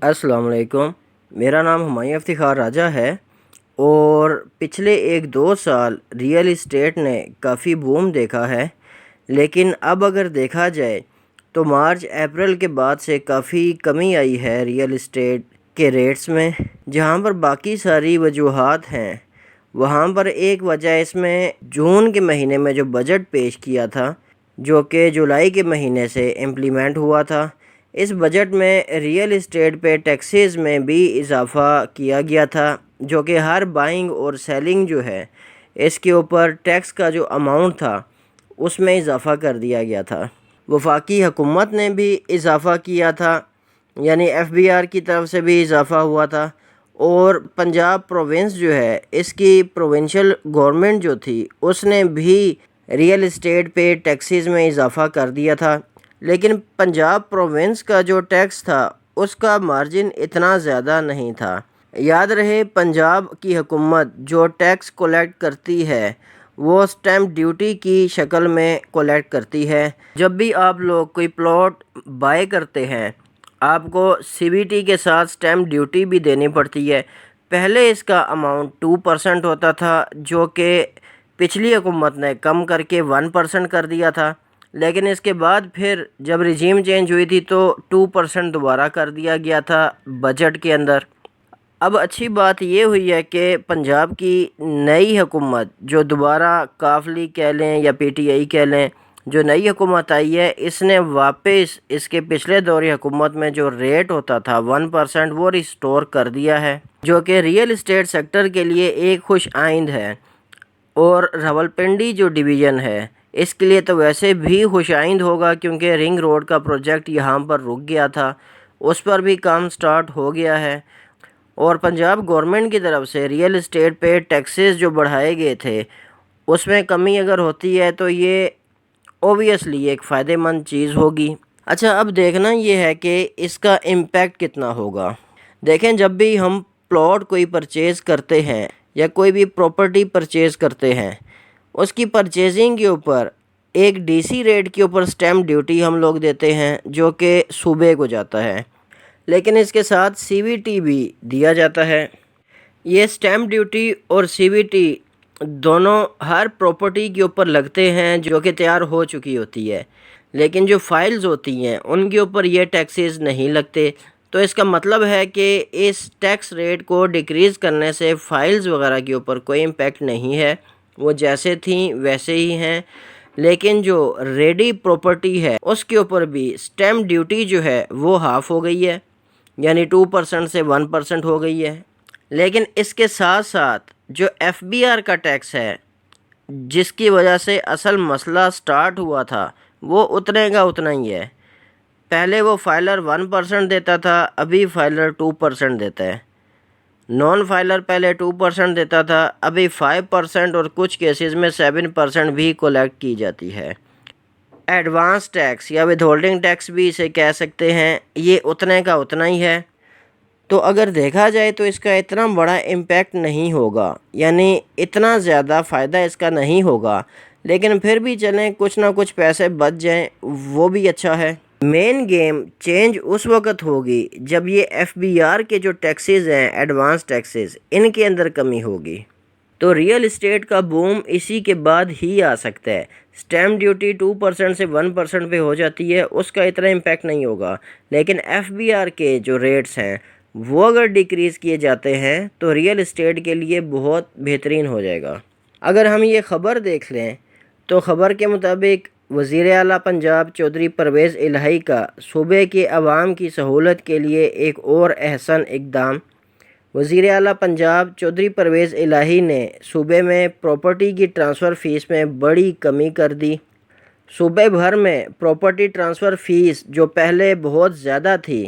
अस्सलाम वालेकुम। मेरा नाम हुमायूं इफ्तिखार राजा है और पिछले 1-2 साल रियल इस्टेट ने काफ़ी बूम देखा है। लेकिन अब अगर देखा जाए तो मार्च अप्रैल के बाद से काफ़ी कमी आई है रियल इस्टेट के रेट्स में। जहाँ पर बाकी सारी वजूहात हैं, वहाँ पर एक वजह इसमें जून के महीने में जो बजट पेश किया था, जो कि जुलाई के महीने से इम्प्लीमेंट हुआ था, इस बजट में रियल इस्टेट पे टैक्सेस में भी इजाफ़ा किया गया था, जो कि हर बाइंग और सेलिंग जो है इसके ऊपर टैक्स का जो अमाउंट था उसमें इजाफ़ा कर दिया गया था। वफाकी हुकूमत ने भी इजाफ़ा किया था, यानी FBR की तरफ से भी इजाफ़ा हुआ था। और पंजाब प्रोविंस जो है, इसकी प्रोविंशियल गवर्नमेंट जो थी उसने भी रियल इस्टेट पे टैक्सेस में इजाफ़ा कर दिया था। लेकिन पंजाब प्रोविंस का जो टैक्स था उसका मार्जिन इतना ज़्यादा नहीं था। याद रहे, पंजाब की हुकूमत जो टैक्स कलेक्ट करती है वो स्टैम्प ड्यूटी की शक्ल में कलेक्ट करती है। जब भी आप लोग कोई प्लॉट बाय करते हैं, आपको CBT के साथ स्टैम्प ड्यूटी भी देनी पड़ती है। पहले इसका अमाउंट 2% होता था, जो कि पिछली हुकूमत ने कम करके 1% कर दिया था। लेकिन इसके बाद फिर जब रिजीम चेंज हुई थी तो 2% दोबारा कर दिया गया था बजट के अंदर। अब अच्छी बात ये हुई है कि पंजाब की नई हुकूमत, जो दोबारा काफली कह लें या PTI कह लें, जो नई हुकूमत आई है, इसने वापस इसके पिछले दौर हुकूमत में जो रेट होता था 1% वो रिस्टोर कर दिया है, जो कि रियल इस्टेट सेक्टर के लिए एक खुश आइंद है। और रावलपिंडी जो डिवीज़न है इसके लिए तो वैसे भी खुशाइंद होगा, क्योंकि रिंग रोड का प्रोजेक्ट यहाँ पर रुक गया था, उस पर भी काम स्टार्ट हो गया है। और पंजाब गवर्नमेंट की तरफ से रियल इस्टेट पे टैक्सेस जो बढ़ाए गए थे उसमें कमी अगर होती है तो ये ओबियसली एक फ़ायदेमंद चीज़ होगी। अच्छा, अब देखना ये है कि इसका इम्पैक्ट कितना होगा। देखें, जब भी हम प्लॉट कोई परचेज़ करते हैं या कोई भी प्रॉपर्टी परचेज़ करते हैं, उसकी परचेजिंग के ऊपर एक DC रेट के ऊपर स्टैम्प ड्यूटी हम लोग देते हैं, जो कि सूबे को जाता है। लेकिन इसके साथ CBT भी दिया जाता है। ये स्टैम्प ड्यूटी और CBT दोनों हर प्रॉपर्टी के ऊपर लगते हैं जो कि तैयार हो चुकी होती है, लेकिन जो फाइल्स होती हैं उनके ऊपर ये टैक्सेस नहीं लगते। तो इसका मतलब है कि इस टैक्स रेट को डिक्रीज़ करने से फाइल्स वगैरह के ऊपर कोई इम्पेक्ट नहीं है, वो जैसे थी वैसे ही हैं। लेकिन जो रेडी प्रॉपर्टी है उसके ऊपर भी स्टैम्प ड्यूटी जो है वो हाफ़ हो गई है, यानी 2% से 1% हो गई है। लेकिन इसके साथ साथ जो FBR का टैक्स है, जिसकी वजह से असल मसला स्टार्ट हुआ था, वो उतने का उतना ही है। पहले वो फाइलर 1% देता था, अभी फाइलर 2% देता है। नॉन फाइलर पहले 2% देता था, अभी 5% और कुछ केसेस में 7% भी कलेक्ट की जाती है। एडवांस टैक्स या विदहोल्डिंग टैक्स भी इसे कह सकते हैं, ये उतने का उतना ही है। तो अगर देखा जाए तो इसका इतना बड़ा इम्पैक्ट नहीं होगा, यानी इतना ज़्यादा फ़ायदा इसका नहीं होगा। लेकिन फिर भी चलें, कुछ ना कुछ पैसे बच जाएं, वो भी अच्छा है। मेन गेम चेंज उस वक़्त होगी जब ये FBR के जो टैक्सेस हैं, एडवांस टैक्सेस, इनके अंदर कमी होगी। तो रियल इस्टेट का बूम इसी के बाद ही आ सकता है। स्टैम्प ड्यूटी 2% से 1% पे हो जाती है, उसका इतना इम्पैक्ट नहीं होगा। लेकिन FBR के जो रेट्स हैं वो अगर डिक्रीज़ किए जाते हैं तो रियल इस्टेट के लिए बहुत बेहतरीन हो जाएगा। अगर हम ये ख़बर देख लें तो ख़बर के मुताबिक वज़ीर आला पंजाब चौधरी परवेज़ इलाही का सूबे के अवाम की सहूलत के लिए एक और अहसन इक़दाम। वज़ीर आला पंजाब चौधरी परवेज़ इलाही ने सूबे में प्रॉपर्टी की ट्रांसफ़र फ़ीस में बड़ी कमी कर दी। सूबे भर में प्रॉपर्टी ट्रांसफ़र फ़ीस जो पहले बहुत ज़्यादा थी,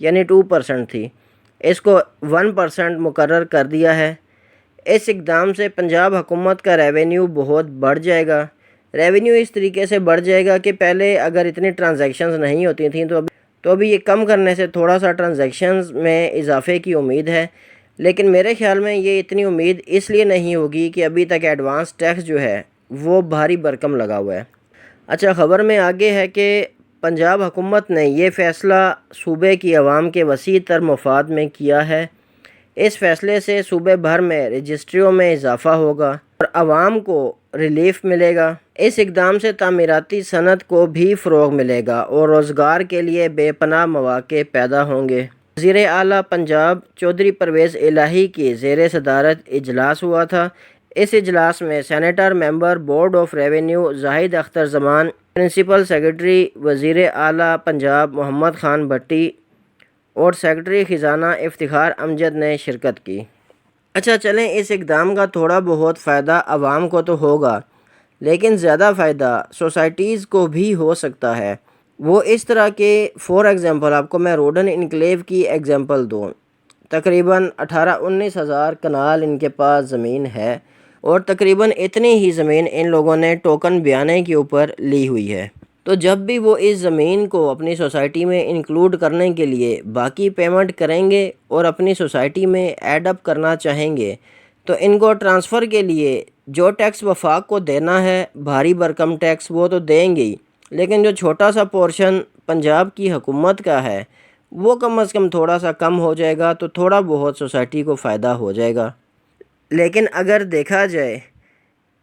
यानी 2% थी, इसको 1% मुकर्रर कर दिया है। इस इक़दाम से पंजाब हुकूमत का रेवेन्यू बहुत बढ़ जाएगा। रेवेन्यू इस तरीके से बढ़ जाएगा कि पहले अगर इतनी ट्रांजैक्शंस नहीं होती थी तो अभी ये कम करने से थोड़ा सा ट्रांजैक्शंस में इजाफे की उम्मीद है। लेकिन मेरे ख्याल में ये इतनी उम्मीद इसलिए नहीं होगी कि अभी तक एडवांस टैक्स जो है वो भारी भरकम लगा हुआ है। अच्छा, ख़बर में आगे है कि پنجاب حکومت نے یہ فیصلہ صوبے کی عوام کے وسیع تر مفاد میں کیا ہے۔ اس فیصلے سے صوبے بھر میں رجسٹریوں میں اضافہ ہوگا اور عوام کو ریلیف ملے گا۔ اس اقدام سے تعمیراتی صنعت کو بھی فروغ ملے گا اور روزگار کے لیے بے پناہ مواقع پیدا ہوں گے۔ وزیر اعلیٰ پنجاب چودھری پرویز الہی کی زیر صدارت اجلاس ہوا تھا۔ اس اجلاس میں senator member board of revenue Zahid Akhtar Zaman, principal secretary وزیر اعلیٰ پنجاب محمد خان بھٹی اور سیکرٹری خزانہ افتخار امجد نے شرکت کی۔ اچھا چلیں، اس اقدام کا تھوڑا بہت فائدہ عوام کو تو ہوگا، لیکن زیادہ فائدہ سوسائٹیز کو بھی ہو سکتا ہے۔ وہ اس طرح کہ فور ایگزامپل آپ کو میں روڈن انکلیو کی ایگزامپل دوں۔ تقریباً 18-19 ہزار کنال ان کے پاس زمین ہے اور تقریباً اتنی ہی زمین ان لوگوں نے ٹوکن بیانے کے اوپر لی ہوئی ہے۔ تو جب بھی وہ اس زمین کو اپنی سوسائٹی میں انکلوڈ کرنے کے لیے باقی پیمنٹ کریں گے اور اپنی سوسائٹی میں ایڈ اپ کرنا چاہیں گے تو ان کو ٹرانسفر کے لیے جو ٹیکس وفاق کو دینا ہے، بھاری بھرکم ٹیکس، وہ تو دیں گے ہی، لیکن جو چھوٹا سا پورشن پنجاب کی حکومت کا ہے وہ کم از کم تھوڑا سا کم ہو جائے گا، تو تھوڑا بہت سوسائٹی کو فائدہ ہو جائے گا۔ لیکن اگر دیکھا جائے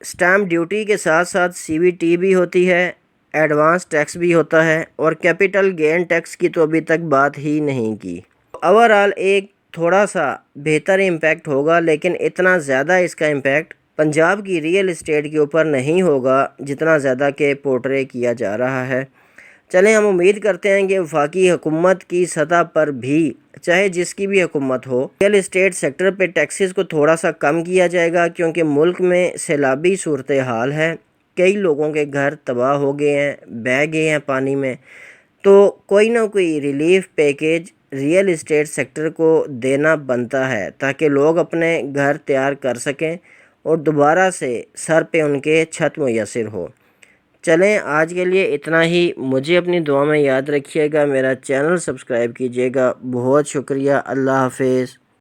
سٹیمپ ڈیوٹی کے ساتھ ساتھ CVT بھی ہوتی ہے، ایڈوانس ٹیکس بھی ہوتا ہے اور کیپٹل گین ٹیکس کی تو ابھی تک بات ہی نہیں کی۔ اوورآل ایک تھوڑا سا بہتر امپیکٹ ہوگا، لیکن اتنا زیادہ اس کا امپیکٹ پنجاب کی ریئل اسٹیٹ کے اوپر نہیں ہوگا جتنا زیادہ کہ پورٹرے کیا جا رہا ہے۔ چلیں، ہم امید کرتے ہیں کہ وفاقی حکومت کی سطح پر بھی، چاہے جس کی بھی حکومت ہو، ریئل اسٹیٹ سیکٹر پہ ٹیکسز کو تھوڑا سا کم کیا جائے گا، کیونکہ ملک میں سیلابی صورتحال ہے، کئی لوگوں کے گھر تباہ ہو گئے ہیں، بہہ گئے ہیں پانی میں، تو کوئی نہ کوئی relief package real estate sector کو دینا بنتا ہے تاکہ لوگ اپنے گھر تیار کر سکیں اور دوبارہ سے سر پہ ان کے چھت میسر ہو۔ چلیں، آج کے لیے اتنا ہی۔ مجھے اپنی دعا میں یاد رکھیے گا، میرا چینل سبسکرائب کیجیے گا۔ بہت شکریہ، اللہ حافظ۔